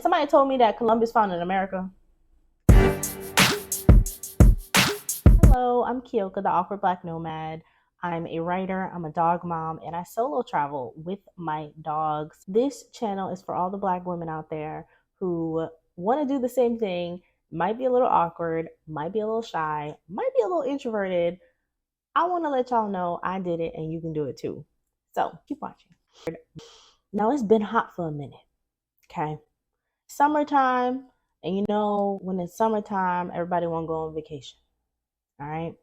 Somebody told me that Columbus founded America. Hello, I'm Kyoka, the awkward black nomad. I'm a writer, I'm a dog mom, and I solo travel with my dogs. This channel is for all the black women out there who want to do the same thing, might be a little awkward, might be a little shy, might be a little introverted. I want to let y'all know I did it and you can do it too. So keep watching. Now it's been hot for a minute, okay? Summertime, and you know when it's summertime, everybody want to go on vacation. All right.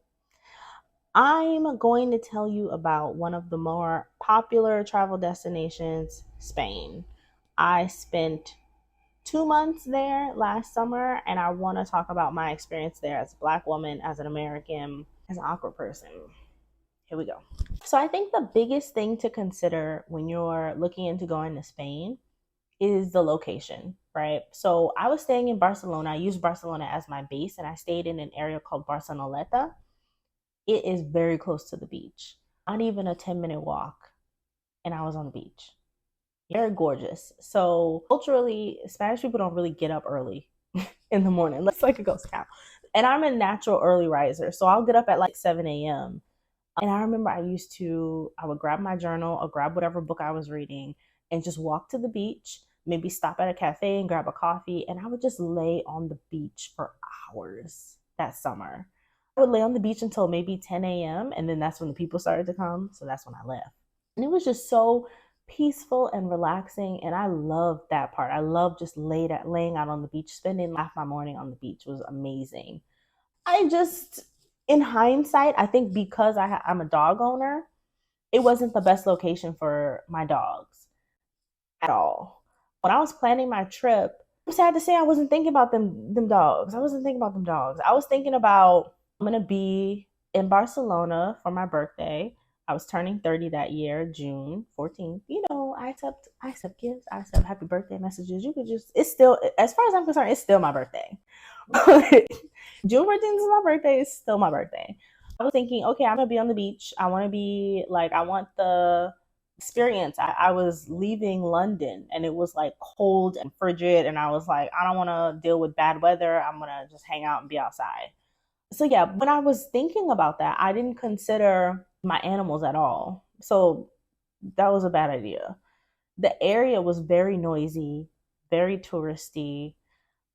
I'm going to tell you about one of the more popular travel destinations, Spain. I spent 2 months there last summer, and I want to talk about my experience there as a black woman, as an American, as an awkward person. Here we go. So I think the biggest thing to consider when you're looking into going to Spain is the location, right? So I was staying in Barcelona. I used Barcelona as my base, and I stayed in an area called Barceloneta. It is very close to the beach, not even a 10-minute walk, and I was on the beach. Very gorgeous. So culturally, Spanish people don't really get up early in the morning. It's like a ghost town. And I'm a natural early riser, so I'll get up at like 7 a.m. And I remember I would grab my journal or grab whatever book I was reading and just walk to the beach, maybe stop at a cafe and grab a coffee. And I would just lay on the beach for hours that summer. I would lay on the beach until maybe 10 a.m. And then that's when the people started to come. So that's when I left. And it was just so peaceful and relaxing. And I loved that part. I loved just laying out on the beach, spending half my morning on the beach was amazing. In hindsight, I think because I'm a dog owner, it wasn't the best location for my dogs at all. When I was planning my trip, I'm sad to say I wasn't thinking about them dogs. I wasn't thinking about them dogs. I was thinking about I'm gonna be in Barcelona for my birthday. I was turning 30 that year, June 14th. You know, I accept gifts, I accept happy birthday messages. It's still, as far as I'm concerned, it's still my birthday. June 14th is my birthday. It's still my birthday. I was thinking, okay, I'm gonna be on the beach. I want the experience. I was leaving London and it was like cold and frigid, and I was like, I don't want to deal with bad weather. I'm gonna just hang out and be outside. So yeah, when I was thinking about that, I didn't consider my animals at all. So that was a bad idea. The area was very noisy, very touristy.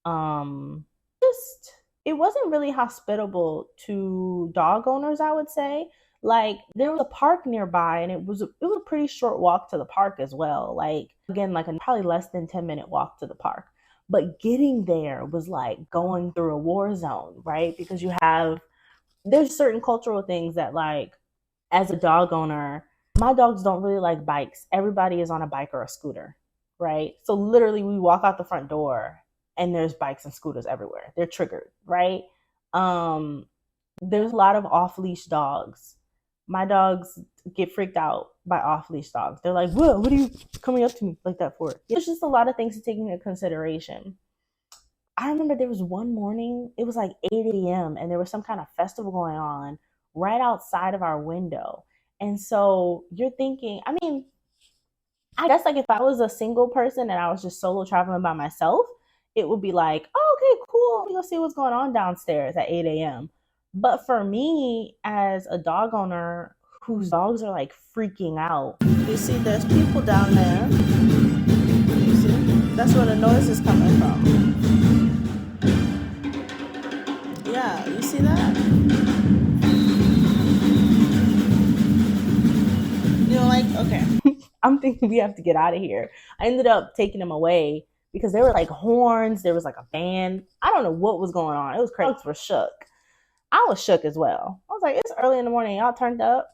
Just it wasn't really hospitable to dog owners, I would say. Like there was a park nearby and it was a pretty short walk to the park as well. Like again, like a probably less than 10-minute walk to the park. But getting there was like going through a war zone, right? Because there's certain cultural things that like as a dog owner, my dogs don't really like bikes. Everybody is on a bike or a scooter, right? So literally we walk out the front door and there's bikes and scooters everywhere. They're triggered, right? Um, there's a lot of off leash dogs. My dogs get freaked out by off leash dogs. They're like, "Whoa, what are you coming up to me like that for?" There's just a lot of things to take into consideration. I remember there was one morning, it was like 8 a.m., and there was some kind of festival going on right outside of our window. And so you're thinking, I mean, I guess like if I was a single person and I was just solo traveling by myself, it would be like, oh, okay, cool. We go see what's going on downstairs at 8 a.m. But for me, as a dog owner whose dogs are like freaking out, you see, there's people down there. You see, that's where the noise is coming from. Yeah, you see that? You know, like, okay. I'm thinking we have to get out of here. I ended up taking them away because there were like horns. There was like a band. I don't know what was going on. It was crazy. Dogs were shook. I was shook as well. I was like, it's early in the morning. Y'all turned up.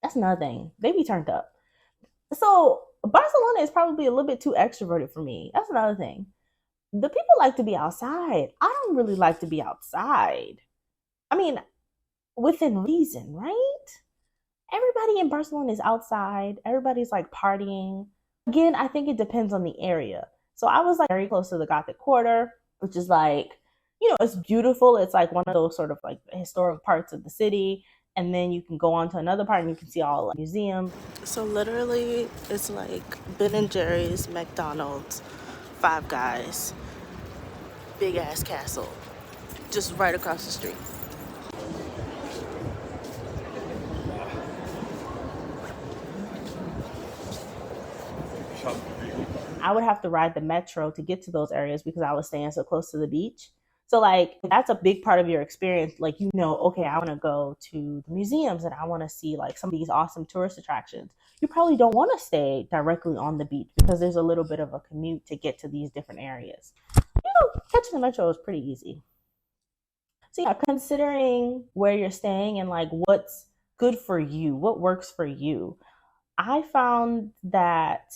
That's another thing. They be turned up. So Barcelona is probably a little bit too extroverted for me. That's another thing. The people like to be outside. I don't really like to be outside. I mean, within reason, right? Everybody in Barcelona is outside. Everybody's like partying. Again, I think it depends on the area. So I was like very close to the Gothic Quarter, which is like, it's beautiful. It's like one of those sort of like historic parts of the city. And then you can go on to another part and you can see all like museums. So literally, it's like Ben and Jerry's, McDonald's, Five Guys, big ass castle, just right across the street. I would have to ride the metro to get to those areas because I was staying so close to the beach. So like that's a big part of your experience. Like okay, I want to go to the museums and I want to see like some of these awesome tourist attractions. You probably don't want to stay directly on the beach because there's a little bit of a commute to get to these different areas. Catching the metro is pretty easy. So yeah, considering where you're staying and like what's good for you, what works for you, I found that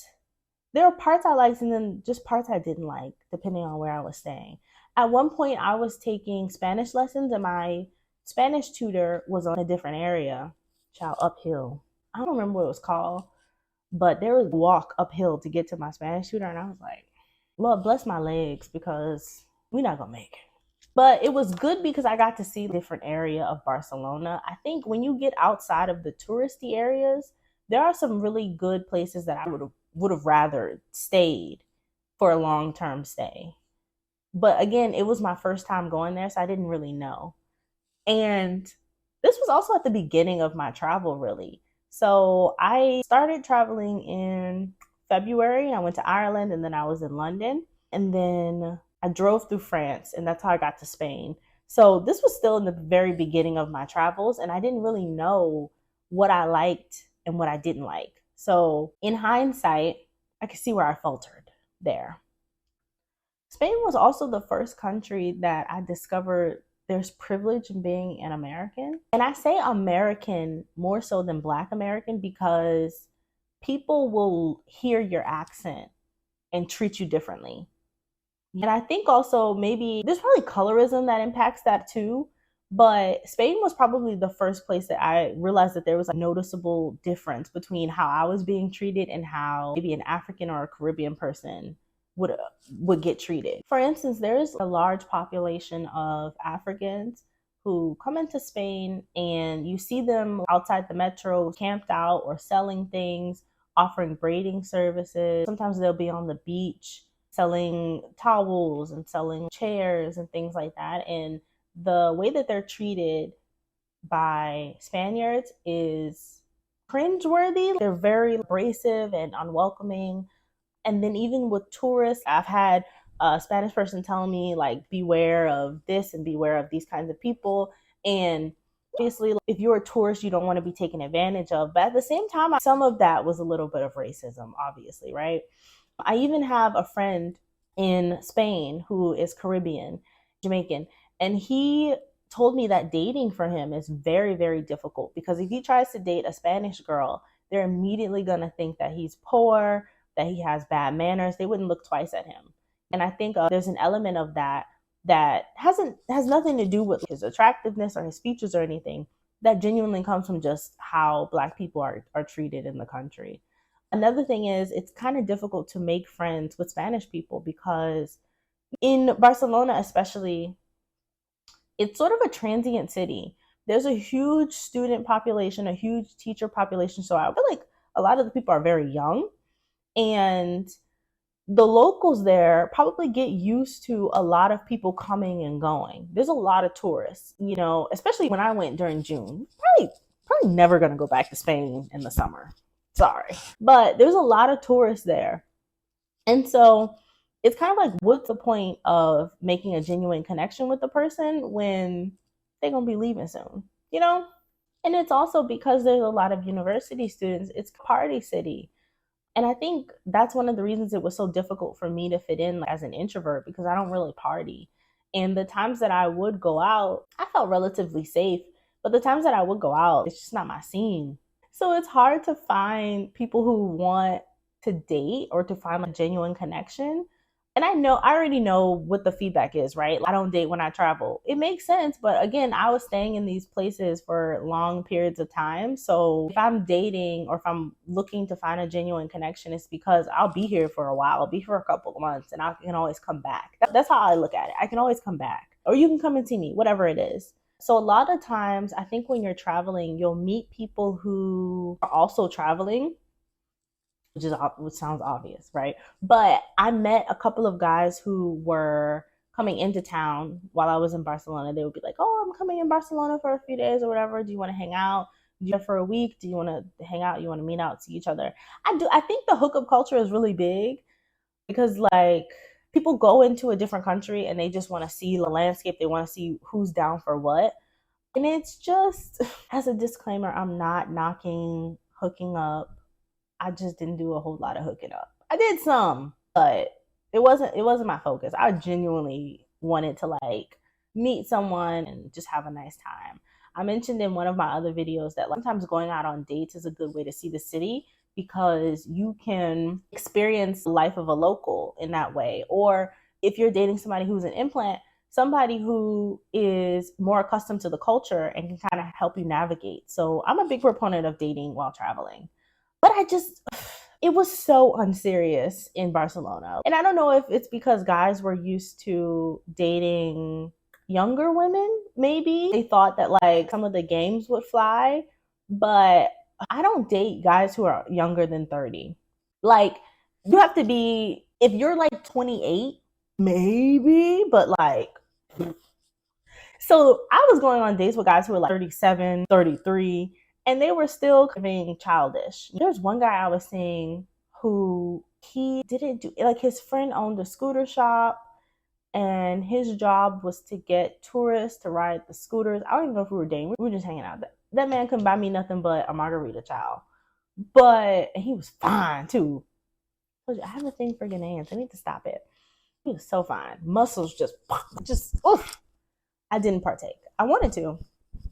there were parts I liked and then just parts I didn't like, depending on where I was staying. At one point, I was taking Spanish lessons, and my Spanish tutor was on a different area, child uphill. I don't remember what it was called, but there was a walk uphill to get to my Spanish tutor, and I was like, Lord bless my legs because we're not gonna make it. But it was good because I got to see a different area of Barcelona. I think when you get outside of the touristy areas, there are some really good places that I would have rather stayed for a long term stay. But again, it was my first time going there, so I didn't really know. And this was also at the beginning of my travel, really. So I started traveling in February. I went to Ireland and then I was in London. And then I drove through France, and that's how I got to Spain. So this was still in the very beginning of my travels, and I didn't really know what I liked and what I didn't like. So in hindsight, I could see where I faltered there. Spain was also the first country that I discovered there's privilege in being an American. And I say American more so than Black American because people will hear your accent and treat you differently. And I think also maybe there's probably colorism that impacts that too. But Spain was probably the first place that I realized that there was a noticeable difference between how I was being treated and how maybe an African or a Caribbean person would would get treated. For instance, there's a large population of Africans who come into Spain and you see them outside the metro camped out or selling things, offering braiding services. Sometimes they'll be on the beach selling towels and selling chairs and things like that. And the way that they're treated by Spaniards is cringeworthy. They're very abrasive and unwelcoming. And then even with tourists, I've had a Spanish person telling me like beware of this and beware of these kinds of people. And obviously if you're a tourist, you don't want to be taken advantage of. But at the same time, some of that was a little bit of racism, obviously, right? I even have a friend in Spain who is Caribbean, Jamaican, and he told me that dating for him is very, very difficult because if he tries to date a Spanish girl, they're immediately going to think that he's poor, that he has bad manners. They wouldn't look twice at him. And I think there's an element of that that has nothing to do with his attractiveness or his features or anything. That genuinely comes from just how Black people are treated in the country. Another thing is it's kind of difficult to make friends with Spanish people because in Barcelona, especially, it's sort of a transient city. There's a huge student population, a huge teacher population. So I feel like a lot of the people are very young, and the locals there probably get used to a lot of people coming and going. There's a lot of tourists, especially when I went during June. Probably never going to go back to Spain in the summer. Sorry. But there's a lot of tourists there. And so it's kind of like, what's the point of making a genuine connection with the person when they're going to be leaving soon, And it's also because there's a lot of university students, it's a party city. And I think that's one of the reasons it was so difficult for me to fit in as an introvert because I don't really party. And the times that I would go out, I felt relatively safe. But the times that I would go out, it's just not my scene. So it's hard to find people who want to date or to find a genuine connection. And I already know what the feedback is, right? I don't date when I travel. It makes sense. But again, I was staying in these places for long periods of time. So if I'm dating or if I'm looking to find a genuine connection, it's because I'll be here for a while. I'll be here for a couple of months and I can always come back. That's how I look at it. I can always come back or you can come and see me, whatever it is. So a lot of times, I think when you're traveling, you'll meet people who are also traveling. which sounds obvious, right? But I met a couple of guys who were coming into town while I was in Barcelona. They would be like, "Oh, I'm coming in Barcelona for a few days or whatever. Do you want to hang out? Do you for a week? Do you want to hang out? You want to meet out, see each other?" I do. I think the hookup culture is really big because like people go into a different country and they just want to see the landscape. They want to see who's down for what. And it's just, as a disclaimer, I'm not knocking hooking up. I just didn't do a whole lot of hooking up. I did some, but it wasn't my focus. I genuinely wanted to like meet someone and just have a nice time. I mentioned in one of my other videos that like, sometimes going out on dates is a good way to see the city because you can experience the life of a local in that way. Or if you're dating somebody who's an implant, somebody who is more accustomed to the culture and can kind of help you navigate. So I'm a big proponent of dating while traveling. But I just, it was so unserious in Barcelona. And I don't know if it's because guys were used to dating younger women, maybe. They thought that like some of the games would fly, but I don't date guys who are younger than 30. Like, you have to be, if you're like 28, maybe, but like, so I was going on dates with guys who were like 37, 33, and they were still being childish. There's one guy I was seeing who he didn't do, like his friend owned a scooter shop and his job was to get tourists to ride the scooters. I don't even know if we were dating. We were just hanging out. That man couldn't buy me nothing but a margarita, child. But he was fine too. I have a thing for Ghanaians. I need to stop it. He was so fine. Muscles just, oof. I didn't partake. I wanted to,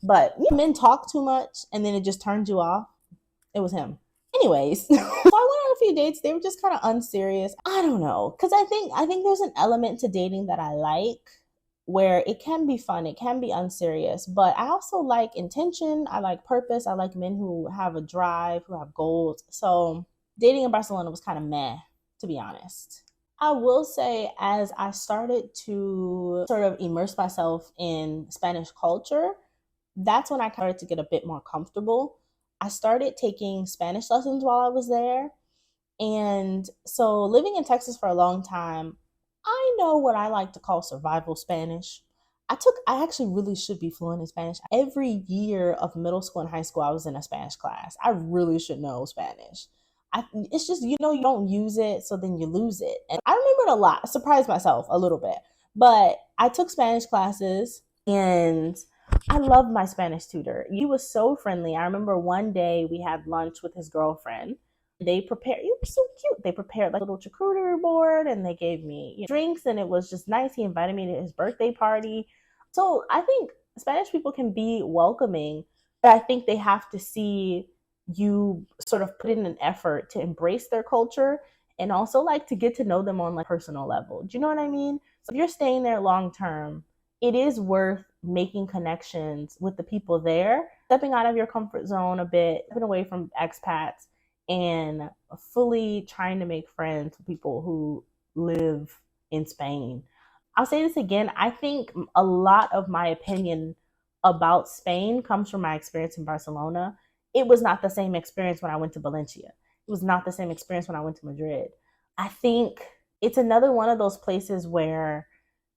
but men talk too much and then it just turns you off. It was him. Anyways, so I went on a few dates. They were just kind of unserious. I don't know, because I think there's an element to dating that I like, where it can be fun, it can be unserious, but I also like intention. I like purpose. I like men who have a drive, who have goals. So dating in Barcelona was kind of meh, to be honest. I will say, as I started to sort of immerse myself in Spanish culture, that's when I started to get a bit more comfortable. I started taking Spanish lessons while I was there. And so, living in Texas for a long time, I know what I like to call survival Spanish. I actually really should be fluent in Spanish. Every year of middle school and high school, I was in a Spanish class. I really should know Spanish. It's just, you don't use it, so then you lose it. And I remembered a lot. I surprised myself a little bit. But I took Spanish classes and I loved my Spanish tutor. He was so friendly. I remember one day we had lunch with his girlfriend. They prepared, it was so cute. They prepared like a little charcuterie board and they gave me drinks and it was just nice. He invited me to his birthday party. So I think Spanish people can be welcoming, but I think they have to see you sort of put in an effort to embrace their culture and also like to get to know them on like personal level. Do you know what I mean? So if you're staying there long term, it is worth making connections with the people there, stepping out of your comfort zone a bit, stepping away from expats, and fully trying to make friends with people who live in Spain. I'll say this again. I think a lot of my opinion about Spain comes from my experience in Barcelona. It was not the same experience when I went to Valencia. It was not the same experience when I went to Madrid. I think it's another one of those places where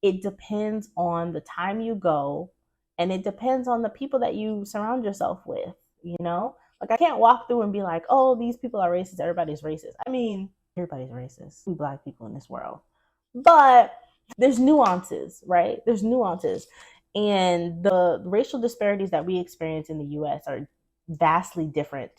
it depends on the time you go and it depends on the people that you surround yourself with, you know? Like I can't walk through and be like, oh, these people are racist, everybody's racist. I mean, everybody's racist. We black people in this world. But there's nuances, right? There's nuances. And the racial disparities that we experience in the US are vastly different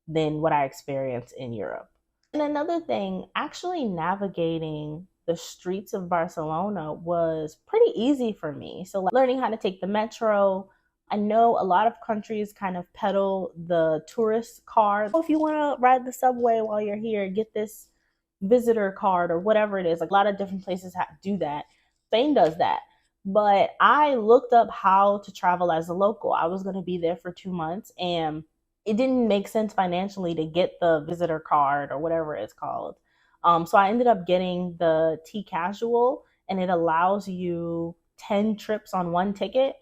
than what I experience in Europe. And another thing, actually navigating the streets of Barcelona was pretty easy for me. So, like, learning how to take the metro. I know a lot of countries kind of peddle the tourist card. Oh, if you want to ride the subway while you're here, get this visitor card or whatever it is. Like a lot of different places do that. Spain does that. But I looked up how to travel as a local. I was going to be there for 2 months and it didn't make sense financially to get the visitor card or whatever it's called. So I ended up getting the T Casual and it allows you 10 trips on one ticket.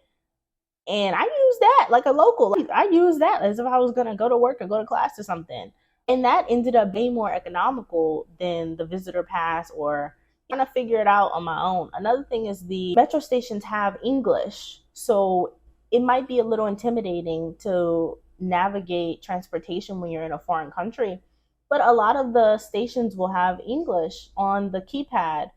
And I use that like a local. I use that as if I was going to go to work or go to class or something. And that ended up being more economical than the visitor pass or trying to figure it out on my own. Another thing is the metro stations have English. So it might be a little intimidating to navigate transportation when you're in a foreign country. But a lot of the stations will have English on the keypad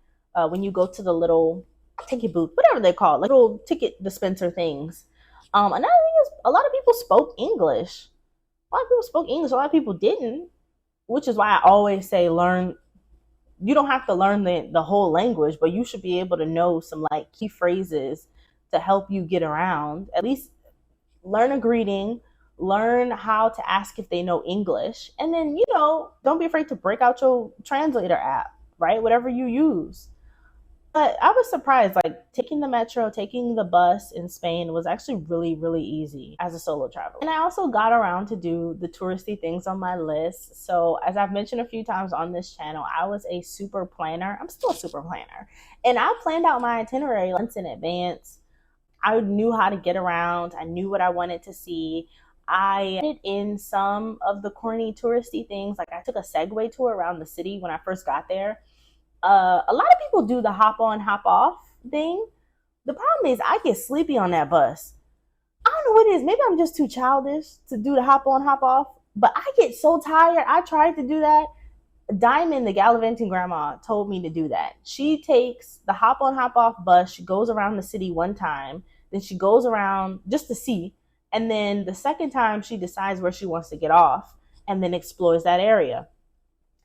when you go to the little ticket booth, whatever they call it, like little ticket dispenser things. Another thing is a lot of people spoke English. A lot of people spoke English, a lot of people didn't, which is why I always say learn. You don't have to learn the whole language, but you should be able to know some like key phrases to help you get around. At least learn a greeting, learn how to ask if they know English, and then, don't be afraid to break out your translator app, right? Whatever you use. But I was surprised, like taking the metro, taking the bus in Spain was actually really, really easy as a solo traveler. And I also got around to do the touristy things on my list. So, as I've mentioned a few times on this channel, I was a super planner. I'm still a super planner. And I planned out my itinerary months in advance. I knew how to get around, I knew what I wanted to see. I did in some of the corny touristy things. Like I took a Segway tour around the city when I first got there. A lot of people do the hop on, hop off thing. The problem is I get sleepy on that bus. I don't know what it is. Maybe I'm just too childish to do the hop on, hop off. But I get so tired. I tried to do that. Diamond, the gallivanting grandma, told me to do that. She takes the hop on, hop off bus. She goes around the city one time. Then she goes around just to see. And then the second time, she decides where she wants to get off and then explores that area.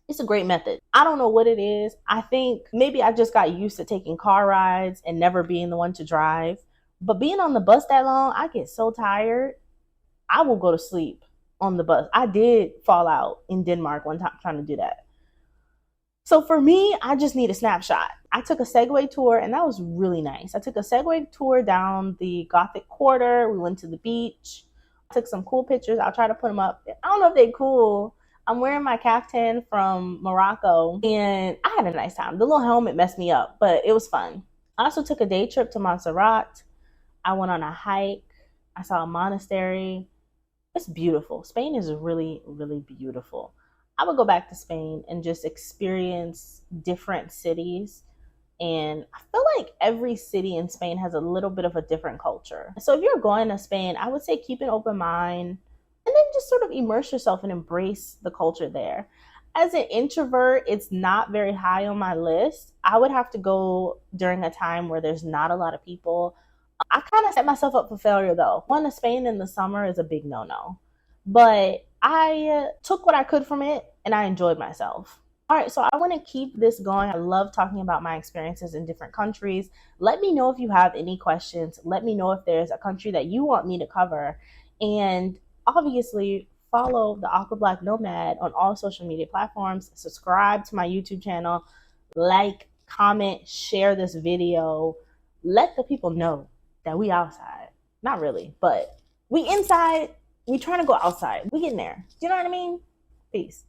It's a great method. I don't know what it is. I think maybe I just got used to taking car rides and never being the one to drive. But being on the bus that long, I get so tired. I will go to sleep on the bus. I did fall out in Denmark one time trying to do that. So for me, I just need a snapshot. I took a Segway tour and that was really nice. I took a Segway tour down the Gothic Quarter. We went to the beach. I took some cool pictures. I'll try to put them up. I don't know if they're cool. I'm wearing my caftan from Morocco and I had a nice time. The little helmet messed me up, but it was fun. I also took a day trip to Montserrat. I went on a hike. I saw a monastery. It's beautiful. Spain is really, really beautiful. I would go back to Spain and just experience different cities. And I feel like every city in Spain has a little bit of a different culture. So if you're going to Spain, I would say keep an open mind and then just sort of immerse yourself and embrace the culture there. As an introvert, it's not very high on my list. I would have to go during a time where there's not a lot of people. I kind of set myself up for failure though. Going to Spain in the summer is a big no-no. But I took what I could from it and I enjoyed myself. All right, so I want to keep this going. I love talking about my experiences in different countries. Let me know if you have any questions. Let me know if there's a country that you want me to cover. And obviously, follow the Awkward Black Nomad on all social media platforms. Subscribe to my YouTube channel. Like, comment, share this video. Let the people know that we outside. Not really, but we inside. We trying to go outside. We getting there. Do you know what I mean? Peace.